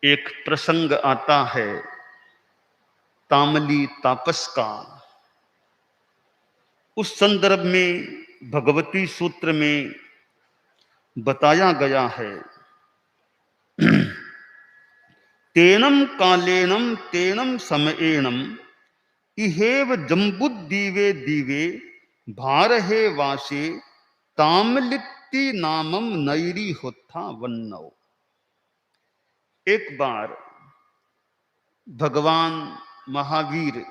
एक प्रसंग आता है तामली तापस का। उस संदर्भ में भगवती सूत्र में बताया गया है, तेनम कालेनम तेनम समयेनम इहेव जम्बुद्दीवे दीवे भारहे वासे तामलित्ति नामम नैरी होता वन्नव। एक बार भगवान महावीर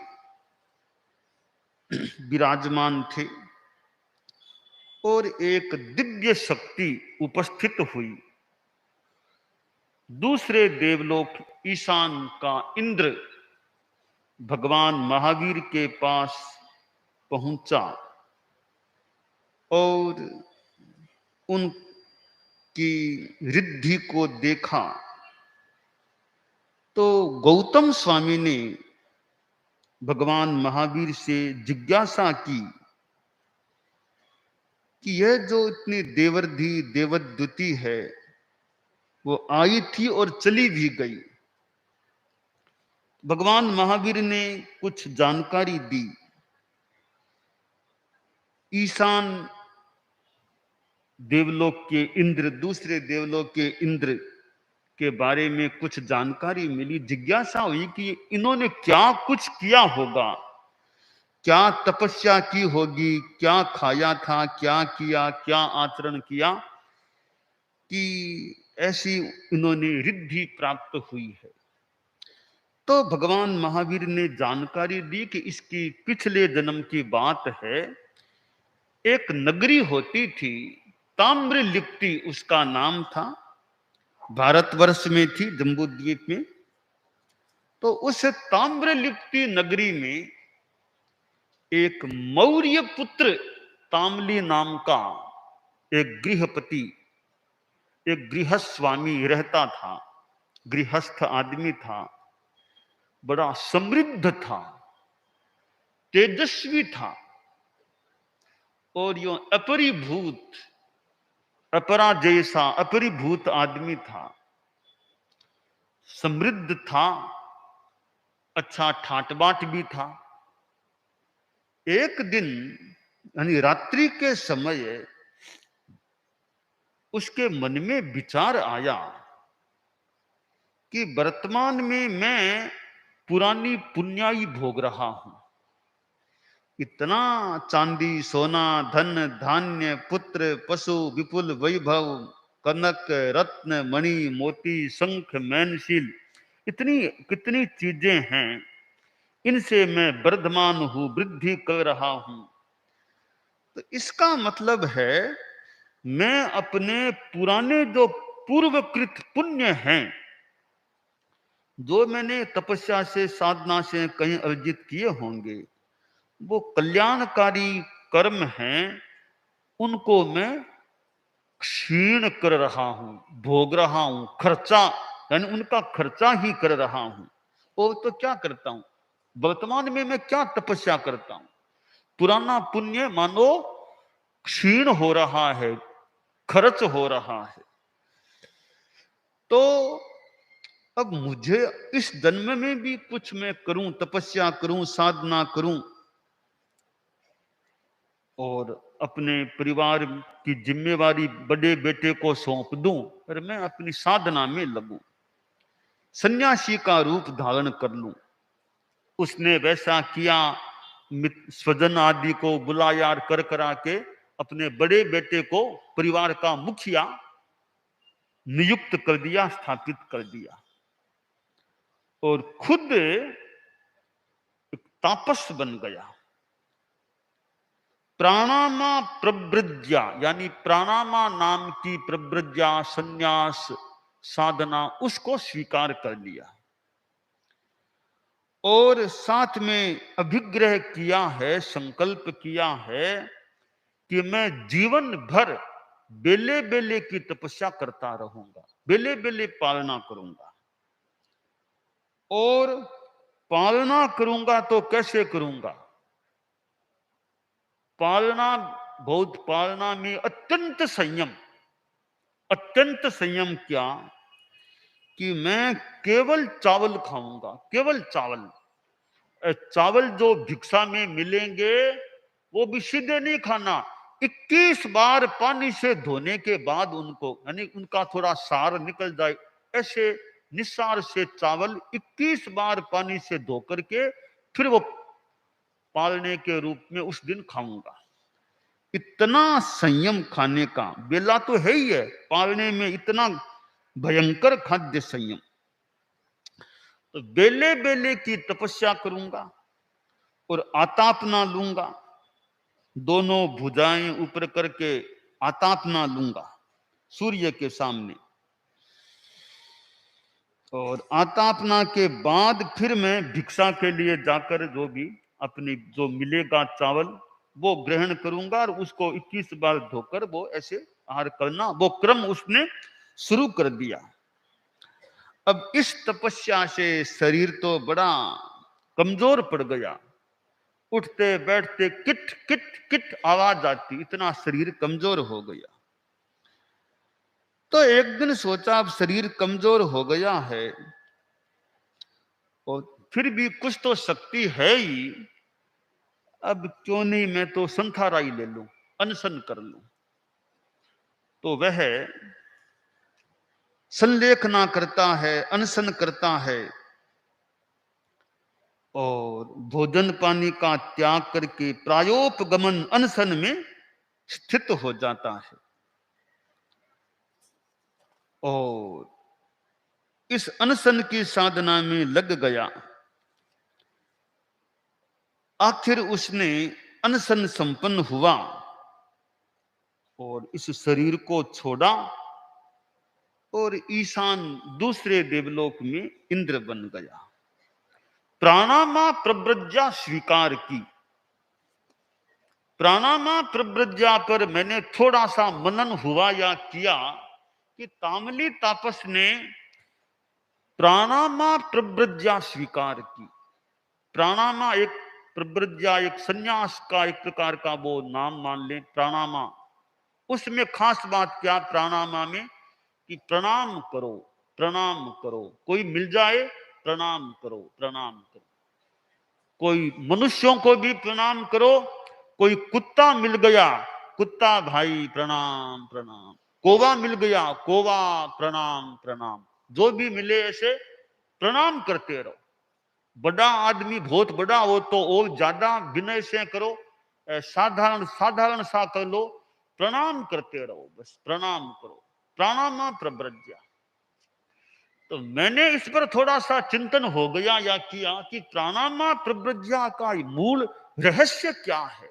विराजमान थे और एक दिव्य शक्ति उपस्थित हुई। दूसरे देवलोक ईशान का इंद्र भगवान महावीर के पास पहुंचा और उनकी रिद्धि को देखा तो गौतम स्वामी ने भगवान महावीर से जिज्ञासा की कि यह जो इतनी देवर्धि देवद्युति है वो आई थी और चली भी गई। भगवान महावीर ने कुछ जानकारी दी। ईशान देवलोक के इंद्र, दूसरे देवलोक के इंद्र के बारे में कुछ जानकारी मिली। जिज्ञासा हुई कि इन्होंने क्या कुछ किया होगा, क्या तपस्या की होगी, क्या खाया था, क्या किया, क्या आचरण किया कि ऐसी इन्होंने रिद्धि प्राप्त हुई है। तो भगवान महावीर ने जानकारी दी कि इसकी पिछले जन्म की बात है। एक नगरी होती थी, ताम्रलिप्ति उसका नाम था, भारतवर्ष में थी, जम्बूद्वीप में। तो उस ताम्रलिप्ति नगरी में एक मौर्य पुत्र ताम्ली नाम का एक गृहपति, एक गृहस्थ स्वामी रहता था। गृहस्थ आदमी था, बड़ा समृद्ध था, तेजस्वी था और यो अपरिभूत, अपरा जैसा अपरिभूत आदमी था। समृद्ध था, अच्छा ठाट बाट भी था। एक दिन यानी रात्रि के समय उसके मन में विचार आया कि वर्तमान में मैं पुरानी पुण्याई भोग रहा हूं। इतना चांदी सोना धन धान्य पुत्र पशु विपुल वैभव कनक रत्न मणि मोती शंख मैनशील, इतनी कितनी चीजें हैं, इनसे मैं वर्धमान हूं, वृद्धि कर रहा हूं। तो इसका मतलब है मैं अपने पुराने जो पूर्वकृत पुण्य हैं, जो मैंने तपस्या से साधना से कहीं अर्जित किए होंगे, वो कल्याणकारी कर्म हैं, उनको मैं क्षीण कर रहा हूं, भोग रहा हूं, खर्चा यानी उनका खर्चा ही कर रहा हूं। और तो क्या करता हूं, वर्तमान में मैं क्या तपस्या करता हूं, पुराना पुण्य मानो क्षीण हो रहा है, खर्च हो रहा है। तो अब मुझे इस जन्म में भी कुछ मैं करूं, तपस्या करूं, साधना करूं और अपने परिवार की जिम्मेवारी बड़े बेटे को सौंप दूं और मैं अपनी साधना में लगूं, सन्यासी का रूप धारण कर लूं। उसने वैसा किया, स्वजन आदि को बुलाया कर करा के अपने बड़े बेटे को परिवार का मुखिया नियुक्त कर दिया, स्थापित कर दिया और खुद तापस बन गया। प्राणामा प्रवृज्या यानी प्राणामा नाम की प्रवृज्या संन्यास साधना उसको स्वीकार कर लिया और साथ में अभिग्रह किया है, संकल्प किया है कि मैं जीवन भर बेले बेले की तपस्या करता रहूंगा, बेले बेले पालना करूंगा। और पालना करूंगा तो कैसे करूंगा, पालना बहुत पालना में अत्यंत संयम, अत्यंत संयम क्या कि मैं केवल चावल खाऊंगा, केवल चावल। चावल जो भिक्षा में मिलेंगे वो भी सीधे नहीं खाना, 21 बार पानी से धोने के बाद उनको, यानी उनका थोड़ा सार निकल जाए, ऐसे निस्सार से चावल 21 बार पानी से धो करके फिर वो पालने के रूप में उस दिन खाऊंगा। इतना संयम खाने का बेला तो है ही है, पालने में इतना भयंकर खाद्य संयम। तो बेले बेले की तपस्या करूंगा और आतापना लूंगा, दोनों भुजाएं ऊपर करके आतापना लूंगा सूर्य के सामने, और आतापना के बाद फिर मैं भिक्षा के लिए जाकर जो भी अपनी जो मिलेगा चावल वो ग्रहण करूंगा और उसको 21 बार धोकर वो ऐसे आहार करना, वो क्रम उसने शुरू कर दिया। अब इस तपस्या से शरीर तो बड़ा कमजोर पड़ गया, उठते बैठते किट किट किट आवाज आती, इतना शरीर कमजोर हो गया। तो एक दिन सोचा अब शरीर कमजोर हो गया है और फिर भी कुछ तो शक्ति है ही, अब क्यों नहीं मैं तो संथाराई ले लूं, अनशन कर लूं। तो वह संलेखना करता है, अनशन करता है और भोजन पानी का त्याग करके प्रायोपगमन अनशन में स्थित हो जाता है। और इस अनशन की साधना में लग गया। आखिर उसने अनशन संपन्न हुआ और इस शरीर को छोड़ा और ईशान दूसरे देवलोक में इंद्र बन गया। प्राणामा प्रव्रज्या स्वीकार की। प्राणामा प्रव्रज्या पर मैंने थोड़ा सा मनन हुआ या किया कि तामली तापस ने प्राणामा प्रव्रज्या स्वीकार की। प्राणामा एक प्रव्रज्या, एक संन्यास का एक प्रकार का वो नाम मान ले प्राणामा। उसमें खास बात क्या प्राणामा में कि प्रणाम करो, प्रणाम करो, कोई मिल जाए प्रणाम करो, प्रणाम करो, कोई मनुष्यों को भी प्रणाम करो, कोई कुत्ता मिल गया, कुत्ता भाई प्रणाम प्रणाम, कौवा मिल गया, कौवा प्रणाम प्रणाम, जो भी मिले ऐसे प्रणाम करते रहो। बड़ा आदमी बहुत बड़ा हो तो और ज्यादा विनय से करो, साधारण साधारण सा कर लो, प्रणाम करते रहो, बस प्रणाम करो। प्राणामा प्रव्रज्या। तो मैंने इस पर थोड़ा सा चिंतन हो गया या किया कि प्राणामा प्रव्रज्या का मूल रहस्य क्या है।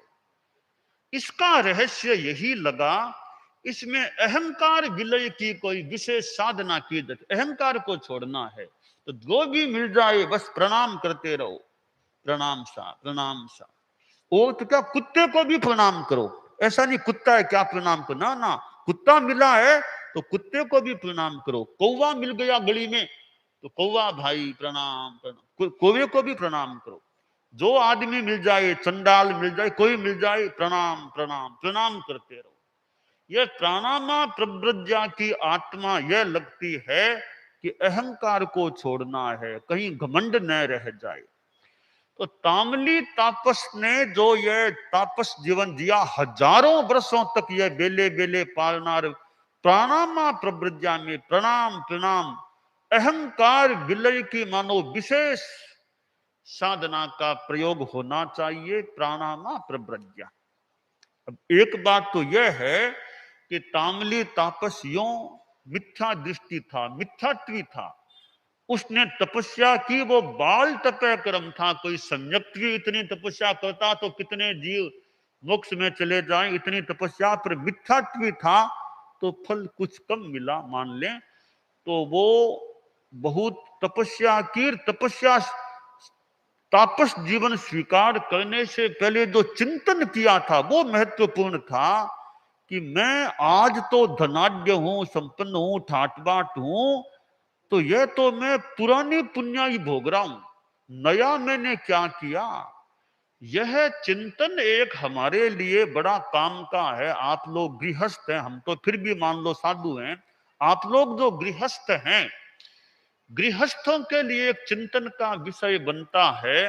इसका रहस्य यही लगा, इसमें अहंकार विलय की कोई विशेष साधना की जाती, अहंकार को छोड़ना है। तो जो भी मिल जाए बस प्रणाम करते रहो, प्रणाम सा प्रणाम सा। ओ तो क्या कुत्ते को भी प्रणाम करो, ऐसा नहीं कुत्ता है क्या प्रणाम करो, ना ना, कुत्ता मिला है तो कुत्ते को भी प्रणाम करो। कौवा मिल गया गली में तो कौवा भाई प्रणाम प्रणाम, कौवे को भी प्रणाम करो। जो आदमी मिल जाए, चंडाल मिल जाए, कोई मिल जाए, प्रणाम प्रणाम प्रणाम करते रहो। यह प्राणामा प्रव्रज्या की आत्मा यह लगती है कि अहंकार को छोड़ना है, कहीं घमंड न रह जाए। तो तामली तापस ने जो यह तापस जीवन जिया, हजारों वर्षों तक यह बेले बेले पालना, प्राणामा प्रव्रज्या में प्रणाम प्रणाम, अहंकार विलय की मानो विशेष साधना का प्रयोग होना चाहिए, प्राणामा प्रव्रज्या। अब एक बात तो यह है कि तामली तापस यों मिथ्या दृष्टि था, मिथ्यात्वी था। उसने तपस्या की, वो बाल तपय कर्म था। कोई सम्यक्त्वी इतनी तपस्या करता तो कितने जीव मोक्ष में चले जाएं, इतनी तपस्या पर मिथ्यात्वी था तो फल कुछ कम मिला मान लें। तो वो बहुत तपस्या की, तपस्या तापस जीवन स्वीकार करने से पहले जो चिंतन किया था वो महत्वपूर्ण था कि मैं आज तो धनाढ्य हूं, संपन्न हूं, ठाट बाट हूं, तो यह तो मैं पुरानी पुण्याई भोग रहा हूं, नया मैंने क्या किया। यह चिंतन एक हमारे लिए बड़ा काम का है। आप लोग गृहस्थ हैं, हम तो फिर भी मान लो साधु हैं। आप लोग जो गृहस्थ हैं, गृहस्थों के लिए एक चिंतन का विषय बनता है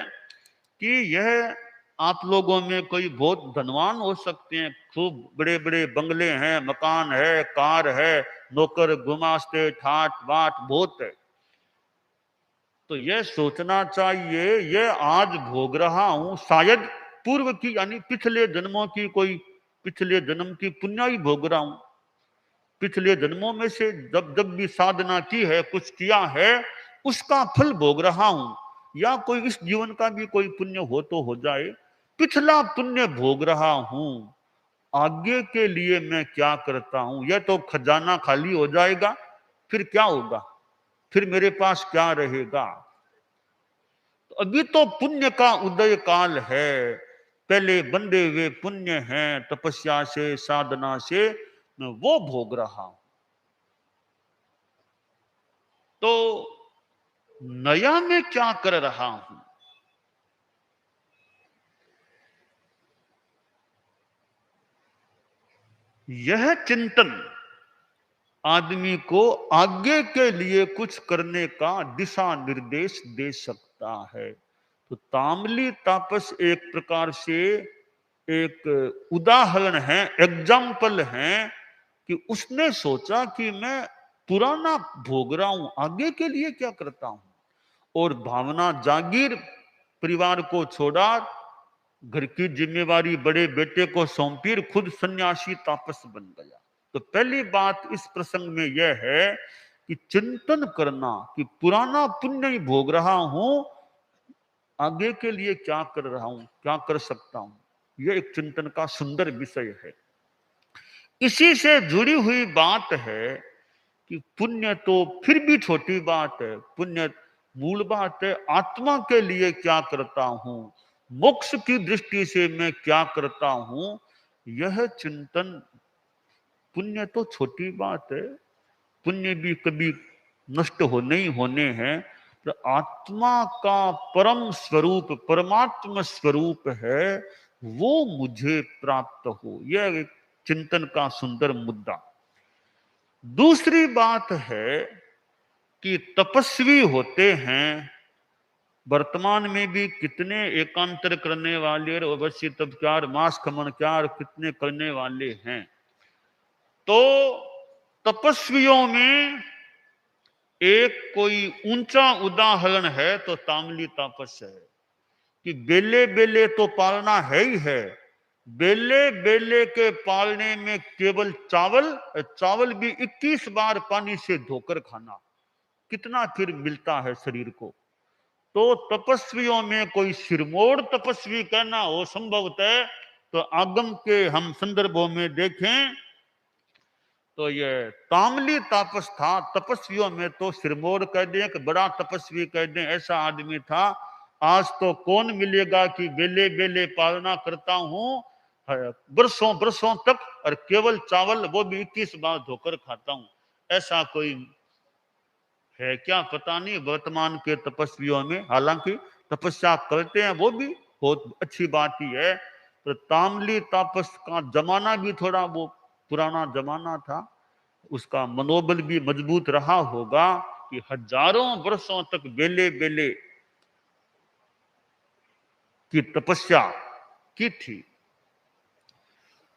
कि यह आप लोगों में कोई बहुत धनवान हो सकते हैं, खूब बड़े बड़े बंगले हैं, मकान है, कार है, नौकर गुमास्ते ठाट बाट बहुत है। तो यह सोचना चाहिए यह आज भोग रहा हूं शायद पूर्व की यानी पिछले जन्मों की कोई पिछले जन्म की पुण्याई भोग रहा हूं। पिछले जन्मों में से जब जब भी साधना की है, कुछ किया है, उसका फल भोग रहा हूं, या कोई इस जीवन का भी कोई पुण्य हो तो हो जाए, पिछला पुण्य भोग रहा हूं। आगे के लिए मैं क्या करता हूं, यह तो खजाना खाली हो जाएगा, फिर क्या होगा, फिर मेरे पास क्या रहेगा। तो अभी तो पुण्य का उदय काल है, पहले बंधे हुए पुण्य हैं, तपस्या से साधना से मैं वो भोग रहा हूं। तो नया में क्या कर रहा हूं, यह चिंतन आदमी को आगे के लिए कुछ करने का दिशा निर्देश दे सकता है। तो तामली तापस एक प्रकार से एक उदाहरण है, एग्जाम्पल है कि उसने सोचा कि मैं पुराना भोग रहा हूं, आगे के लिए क्या करता हूं, और भावना जागीर, परिवार को छोड़ा, घर की जिम्मेवारी बड़े बेटे को सौंपी, खुद सन्यासी तापस बन गया। तो पहली बात इस प्रसंग में यह है कि चिंतन करना कि पुराना पुण्य ही भोग रहा हूं, आगे के लिए क्या कर रहा हूं, क्या कर सकता हूं, यह एक चिंतन का सुंदर विषय है। इसी से जुड़ी हुई बात है कि पुण्य तो फिर भी छोटी बात है, पुण्य मूल बात है आत्मा के लिए क्या करता हूं, मोक्ष की दृष्टि से मैं क्या करता हूं, यह चिंतन। पुण्य तो छोटी बात है, पुण्य भी कभी नष्ट हो नहीं होने हैं, तो आत्मा का परम स्वरूप परमात्मा स्वरूप है, वो मुझे प्राप्त हो, यह एक चिंतन का सुंदर मुद्दा। दूसरी बात है कि तपस्वी होते हैं, वर्तमान में भी कितने एकांतर करने वाले और अवश्य तब क्या मास खमन क्या कितने करने वाले हैं। तो तपस्वियों में एक कोई ऊंचा उदाहरण है तो तामली तापस है कि बेले बेले तो पालना है ही है, बेले बेले के पालने में केवल चावल चावल भी 21 बार पानी से धोकर खाना, कितना फिर मिलता है शरीर को। तो तपस्वियों में कोई सिरमोड़ तपस्वी कहना हो संभवतः, तो आगम के हम संदर्भों में देखें तो ये तामली तापस था। तपस्वियों में तो सिरमौर कह दें कि बड़ा तपस्वी कह दें, ऐसा आदमी था। आज तो कौन मिलेगा कि बेले बेले पालना करता हूं बरसों बरसों तक, और केवल चावल वो भी 21 बार धोकर खाता हूं, ऐसा कोई है क्या पता नहीं वर्तमान के तपस्वियों में। हालांकि तपस्या करते हैं वो भी बहुत अच्छी बात ही है, तो तामली तापस का जमाना भी थोड़ा वो पुराना जमाना था, उसका मनोबल भी मजबूत रहा होगा कि हजारों वर्षों तक बेले बेले की तपस्या की थी।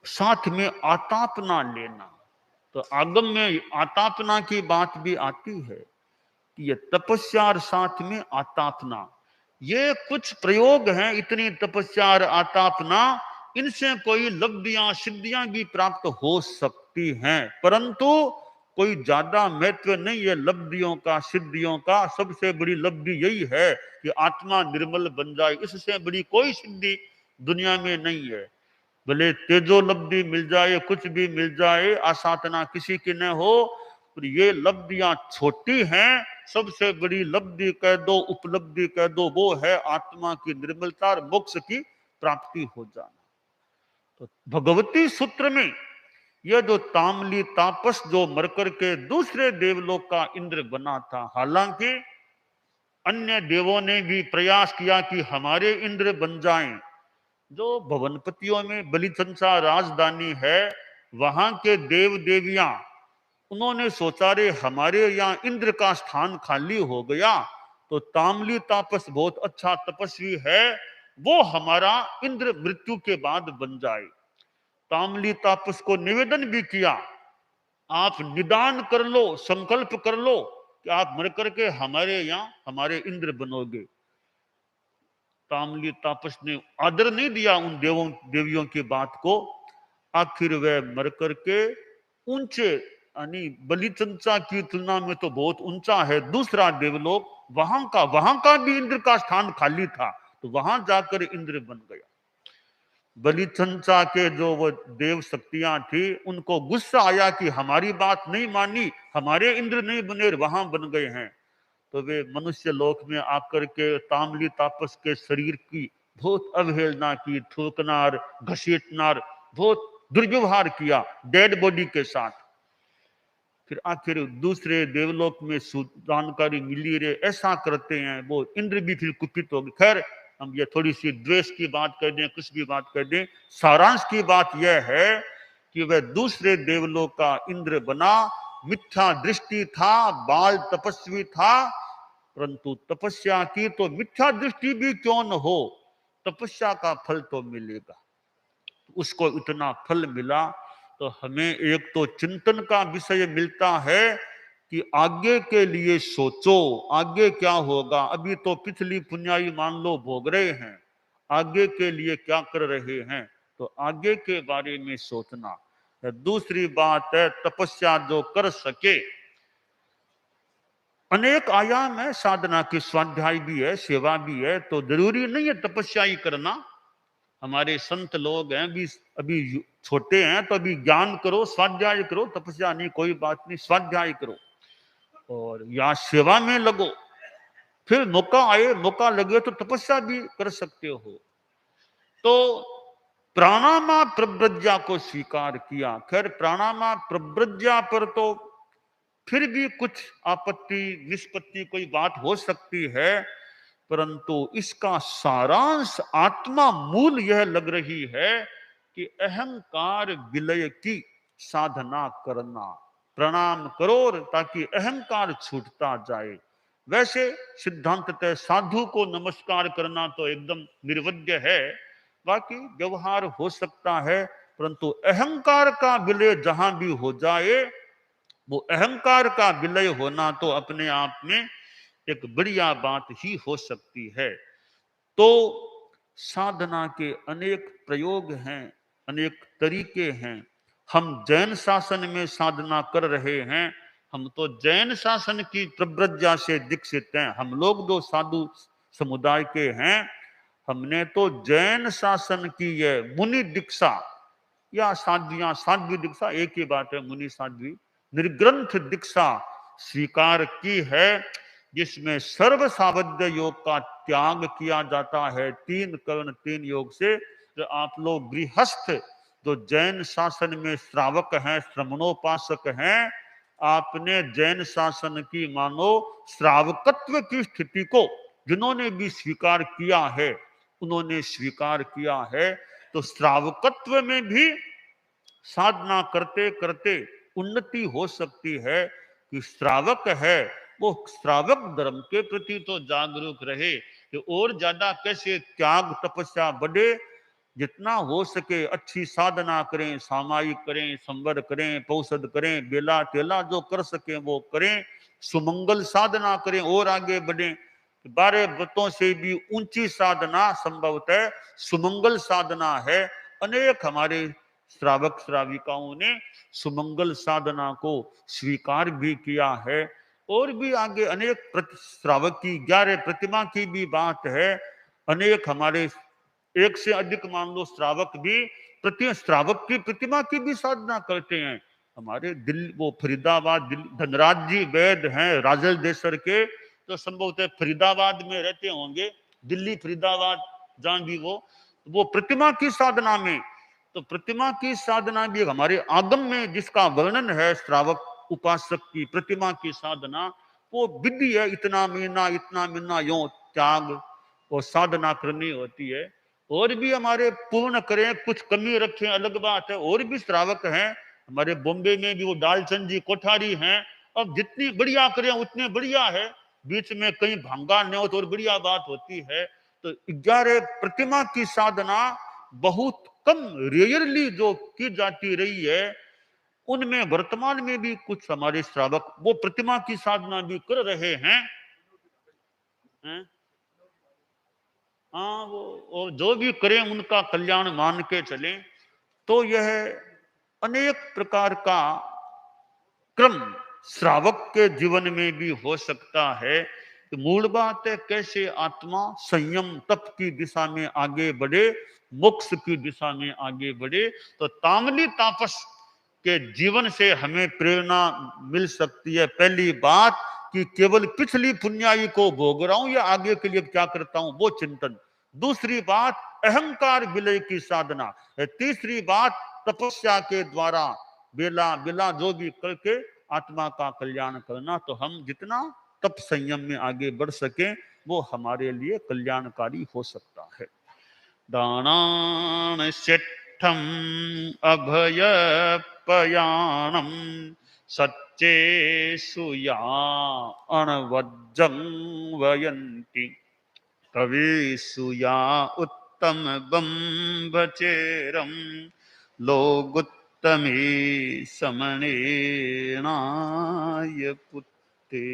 साथ में आतापना लेना, तो आगम में आतापना की बात भी आती है कि ये तपस्या और साथ में आतापना, ये कुछ प्रयोग हैं। इतनी तपस्या और आतापना, इनसे कोई लब्धियां सिद्धियां भी प्राप्त हो सकती हैं, परंतु कोई ज्यादा महत्व नहीं है लब्धियों का सिद्धियों का। सबसे बड़ी लब्धि यही है कि आत्मा निर्मल बन जाए, इससे बड़ी कोई सिद्धि दुनिया में नहीं है। भले तेजो लब्धि मिल जाए, कुछ भी मिल जाए, आसाधना किसी की न हो, पर ये लब्धियां छोटी हैं। सबसे बड़ी लब्धि कह दो, उपलब्धि कह दो, वो है आत्मा की निर्मलता और मोक्ष की प्राप्ति हो जाना। तो भगवती सूत्र में यह जो तामली तापस जो मरकर के दूसरे देवलोक का इंद्र बना था, हालांकि अन्य देवों ने भी प्रयास किया कि हमारे इंद्र बन जाएं। जो भवनपतियों में बलिचंसा राजधानी है, वहां के देव देवियां उन्होंने सोचा रे हमारे यहाँ इंद्र का स्थान खाली हो गया तो ताम्ली तापस बहुत अच्छा तपस्वी है, वो हमारा इंद्र मृत्यु के बाद बन जाए। ताम्ली तापस को निवेदन भी किया, आप निदान कर लो, संकल्प कर लो कि आप मर करके हमारे यहाँ हमारे इंद्र बनोगे। ताम्ली तापस ने आदर नहीं दिया उन देवियों की बात को। आखिर वह मर करके ऊंचे, यानी बलिचंचा की तुलना में तो बहुत ऊंचा है दूसरा देवलोक, वहां का भी इंद्र का स्थान खाली था, तो वहां जाकर इंद्र बन गया। बलिचंचा के जो वो देव शक्तियां थी, उनको गुस्सा आया कि हमारी बात नहीं मानी, हमारे इंद्र नहीं बने, वहां बन गए हैं। तो वे मनुष्य लोक में आकर के ताम्ली तापस के शरीर की बहुत अवहेलना की, थूकनार, घसीटनार, बहुत दुर्व्यवहार किया डेड बॉडी के साथ। फिर आखिर दूसरे देवलोक में जानकारी मिली रे ऐसा करते हैं, वो इंद्र भी फिर कुपित हो गए। खैर, हम ये थोड़ी सी द्वेष की बात कर दें, कुछ भी बात कर दें, सारांश की बात यह है कि वह दूसरे देवलोक का इंद्र बना, मिथ्या दृष्टि था, बाल तपस्वी था, परंतु तपस्या की तो मिथ्या दृष्टि भी क्यों न हो, तपस्या का फल तो मिलेगा। उसको इतना फल मिला तो हमें एक तो चिंतन का विषय मिलता है कि आगे के लिए सोचो, आगे क्या होगा। अभी तो पिछली पुण्याई मान लो भोग रहे हैं, आगे के लिए क्या कर रहे हैं, तो आगे के बारे में सोचना। दूसरी बात है तपस्या जो कर सके, अनेक आयाम है साधना की, स्वाध्याय भी है, सेवा भी है, तो जरूरी नहीं है तपस्या ही करना। हमारे संत लोग हैं अभी छोटे हैं, तो अभी ज्ञान करो, स्वाध्याय करो, तपस्या नहीं, कोई बात नहीं, स्वाध्याय करो और या सेवा में लगो। फिर मौका आए, मौका लगे तो तपस्या भी कर सकते हो। तो प्राणामा प्रव्रज्या को स्वीकार किया। खैर, प्राणामा प्रव्रज्या पर तो फिर भी कुछ आपत्ति निष्पत्ति कोई बात हो सकती है, परंतु इसका सारांश आत्मा मूल यह लग रही है कि अहंकार विलय की साधना करना। प्रणाम करो ताकि अहंकार छूटता जाए। वैसे सिद्धांततः साधु को नमस्कार करना तो एकदम निर्वध्य है, बाकी व्यवहार हो सकता है, परंतु अहंकार का विलय जहां भी हो जाए, वो अहंकार का विलय होना तो अपने आप में एक बढ़िया बात ही हो सकती है। तो साधना के अनेक प्रयोग हैं, अनेक तरीके हैं। हम जैन शासन में साधना कर रहे हैं, हम तो जैन शासन की प्रव्रज्या से दीक्षित हैं। हम लोग जो साधु समुदाय के हैं, हमने तो जैन शासन की यह मुनि दीक्षा या साध्वी दीक्षा एक ही बात है, मुनि साध्वी, निर्ग्रंथ दीक्षा स्वीकार की है, जिसमें सर्व सावध्य योग का त्याग किया जाता है। 3 कर्ण 3 योग से। जो आप लोग गृहस्थ जो जैन शासन में श्रावक हैं, श्रमणोपासक हैं, आपने जैन शासन की मानो श्रावकत्व की स्थिति को जिन्होंने भी स्वीकार किया है, उन्होंने स्वीकार किया है। तो श्रावकत्व में भी साधना करते करते उन्नति हो सकती है कि श्रावक है वो श्रावक धर्म के प्रति तो जागरूक रहे कि और ज्यादा कैसे त्याग तपस्या बढ़े, जितना हो सके अच्छी साधना करें, सामायिक करें, संवर करें, पौषद करें, बेला तेला जो कर सके वो करें, सुमंगल साधना करें और आगे बढ़े। 12 व्रतों से भी ऊंची साधना संभवतः सुमंगल साधना है। अनेक हमारे श्रावक श्राविकाओं ने सुमंगल साधना को स्वीकार भी किया है। और भी आगे अनेक श्रावक की 11 प्रतिमा की भी बात है। अनेक हमारे एक से अधिक मान लो श्रावक भी श्रावक की प्रतिमा की भी साधना करते हैं। हमारे दिल्ली वो फरीदाबाद धनराज जी वैद हैं राजल देसर के, तो संभवतः फरीदाबाद में रहते होंगे, दिल्ली फरीदाबाद जहां भी वो प्रतिमा की साधना में, तो प्रतिमा की साधना भी हमारे आगम में जिसका वर्णन है, श्रावक उपासक की प्रतिमा की साधना वो विधि है। इतना महीना यो त्याग और साधना करनी होती है। और भी हमारे पूर्ण करें, कुछ कमी रखें अलग बात है, और भी श्रावक हैं हमारे बॉम्बे में भी वो डालचंद जी कोठारी हैं, अब जितनी बढ़िया करें उतने बढ़िया है, बीच में कहीं भंगा न हो तो और बढ़िया बात होती है। तो 11 प्रतिमा की साधना बहुत कम, रेयरली जो की जाती रही है, उनमें वर्तमान में भी कुछ हमारे श्रावक वो प्रतिमा की साधना भी कर रहे हैं। हाँ, वो जो भी करें उनका कल्याण मान के चलें। तो यह अनेक प्रकार का क्रम श्रावक के जीवन में भी हो सकता है। तो मूल बात है कैसे आत्मा संयम तप की दिशा में आगे बढ़े, मोक्ष की दिशा में आगे बढ़े। तो तांगली तापस के जीवन से हमें प्रेरणा मिल सकती है। पहली बात कि केवल पिछली पुण्याई को भोग रहा हूं या आगे के लिए क्या करता हूं वो चिंतन। दूसरी बात अहंकार विलय की साधना है। तीसरी बात तपस्या के द्वारा बेला बिला जो भी करके आत्मा का कल्याण करना। तो हम जितना तप संयम में आगे बढ़ सके वो हमारे लिए कल्याणकारी हो सकता है। दानान शिष्ठम अभय पयाणम सच्चे सुया अणवज्जं वयंती कविसुया उत्तम बम्बचेरम लोगुत्तमे समणेनाय पुत्ते।